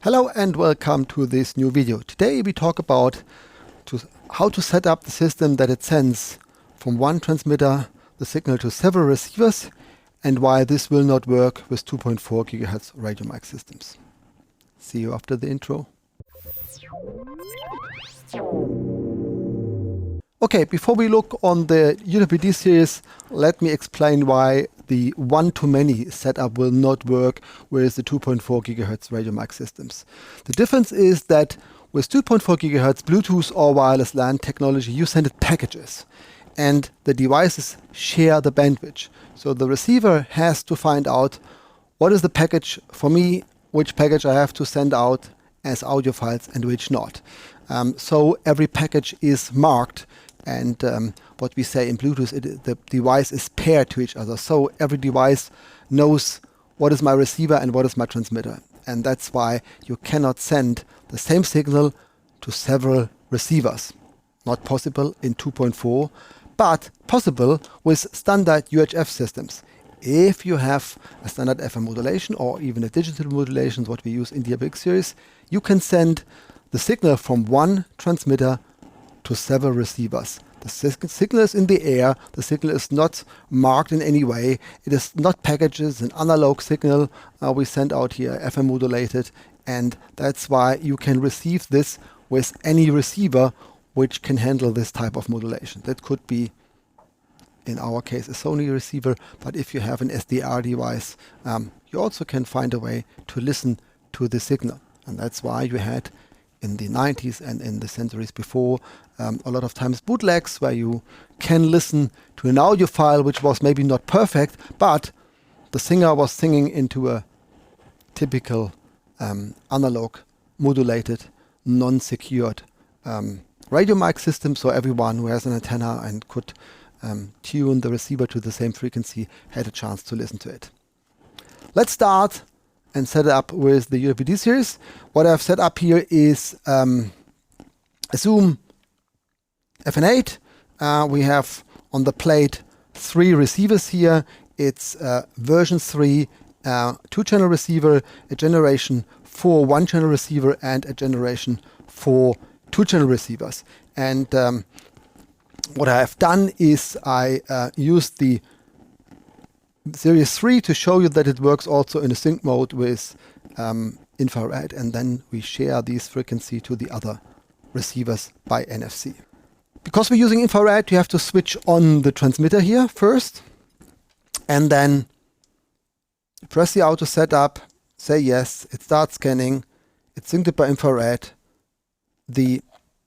Hello and welcome to this new video. Today we talk about how to set up the system that it sends from one transmitter the signal to several receivers and why this will not work with 2.4 GHz radio mic systems. See you after the intro. Okay, before we look on the UWP-D series, let me explain why the one-to-many setup will not work with the 2.4 GHz radio mic systems. The difference is that with 2.4 GHz Bluetooth or wireless LAN technology, you send it packages and the devices share the bandwidth. So the receiver has to find out what is the package for me, which package I have to send out as audio files and which not. So every package is marked. And what we say in Bluetooth, the device is paired to each other. So every device knows what is my receiver and what is my transmitter. And that's why you cannot send the same signal to several receivers. Not possible in 2.4, but possible with standard UHF systems. If you have a standard FM modulation or even a digital modulation, what we use in the UWP series, you can send the signal from one transmitter to several receivers. The signal is in the air, the signal is not marked in any way, it is not packages, an analog signal we send out here, FM modulated, and that's why you can receive this with any receiver which can handle this type of modulation. That could be, in our case, a Sony receiver, but if you have an SDR device, you also can find a way to listen to the signal. And that's why you had in the 90s and in the centuries before, a lot of times bootlegs where you can listen to an audio file which was maybe not perfect, but the singer was singing into a typical analog modulated, non-secured radio mic system. So everyone who has an antenna and could tune the receiver to the same frequency had a chance to listen to it. Let's start and set it up with the UWP-D series. What I've set up here is a Zoom FN8. We have on the plate 3 receivers here. It's version 3, 2-channel receiver, a generation 4 1-channel receiver, and a generation 4 2-channel receivers. And what I have done is I used the Series 3 to show you that it works also in a sync mode with infrared, and then we share these frequency to the other receivers by NFC. Because we're using infrared, you have to switch on the transmitter here first, and then press the auto setup, say yes, it starts scanning, it's synced by infrared. The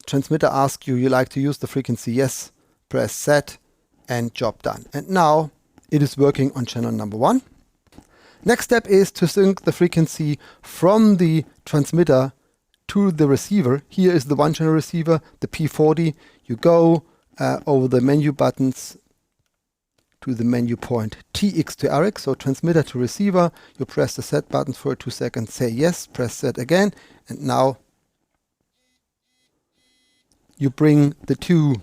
transmitter asks you like to use the frequency, yes, press set, and job done. And now it is working on channel number 1. Next step is to sync the frequency from the transmitter to the receiver. Here is the 1-channel receiver, the P40. You go over the menu buttons to the menu point TX to RX, so transmitter to receiver. You press the set button for 2 seconds, say yes, press set again, and now you bring the two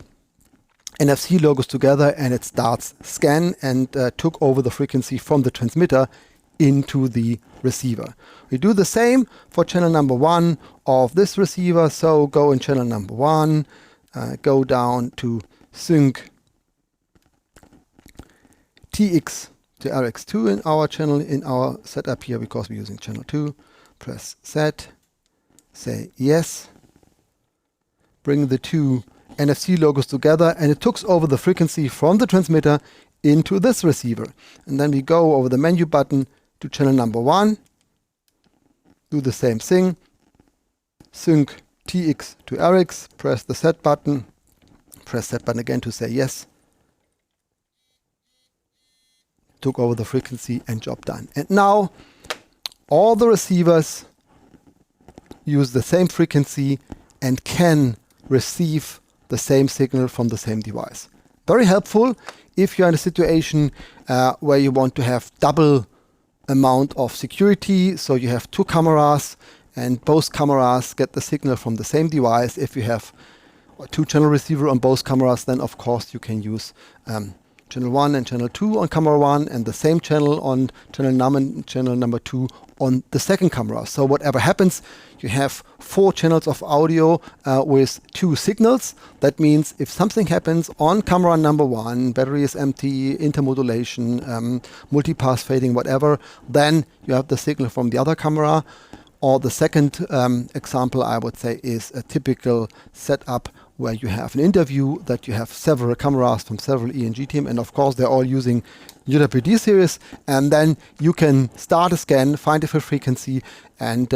NFC logos together and it starts scan and took over the frequency from the transmitter into the receiver. We do the same for channel number 1 of this receiver. So go in channel number 1, go down to sync TX to RX2 in our channel, in our setup here, because we're using channel 2. Press set, say yes, bring the two NFC logos together, and it took over the frequency from the transmitter into this receiver. And then we go over the menu button to channel number 1, do the same thing, sync TX to RX, press the set button, press set button again to say yes, took over the frequency, and job done. And now all the receivers use the same frequency and can receive the same signal from the same device. Very helpful if you're in a situation where you want to have double amount of security. So you have 2 cameras and both cameras get the signal from the same device. If you have a 2-channel receiver on both cameras, then of course you can use channel 1 and channel 2 on camera 1, and the same channel on channel number 2 on the second camera. So whatever happens, you have 4 channels of audio with 2 signals. That means if something happens on camera number 1, battery is empty, intermodulation, multipass fading, whatever, then you have the signal from the other camera. Or the second example, I would say, is a typical setup where you have an interview that you have several cameras from several ENG team, and of course they're all using UWP-D series, and then you can start a scan, find a frequency, and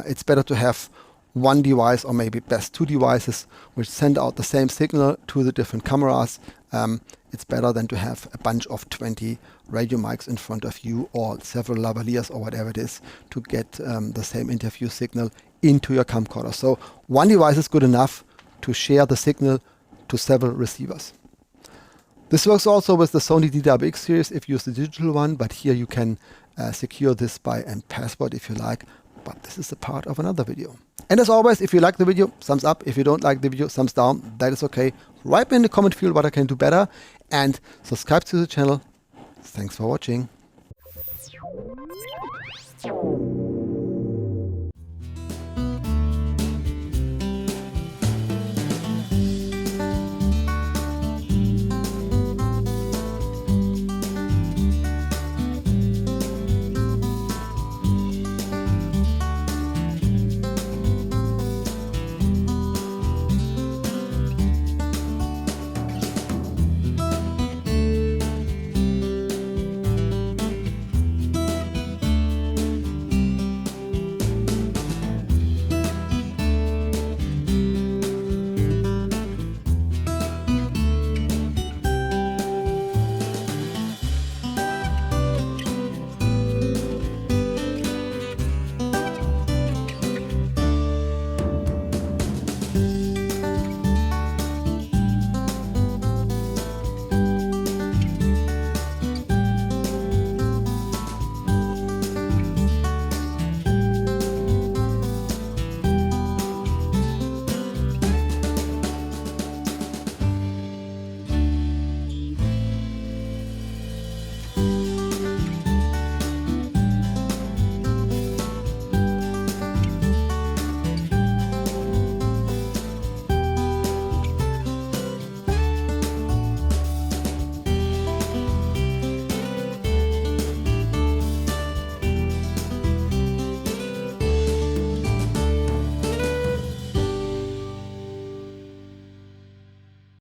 it's better to have one device, or maybe best 2 devices, which send out the same signal to the different cameras. It's better than to have a bunch of 20 radio mics in front of you, or several lavaliers or whatever it is, to get the same interview signal into your camcorder. So one device is good enough to share the signal to several receivers. This works also with the Sony DWX series if you use the digital one, but here you can secure this by a password if you like, but this is a part of another video. And as always, if you like the video, thumbs up. If you don't like the video, thumbs down. That is okay. Write me in the comment field what I can do better, and subscribe to the channel. Thanks for watching.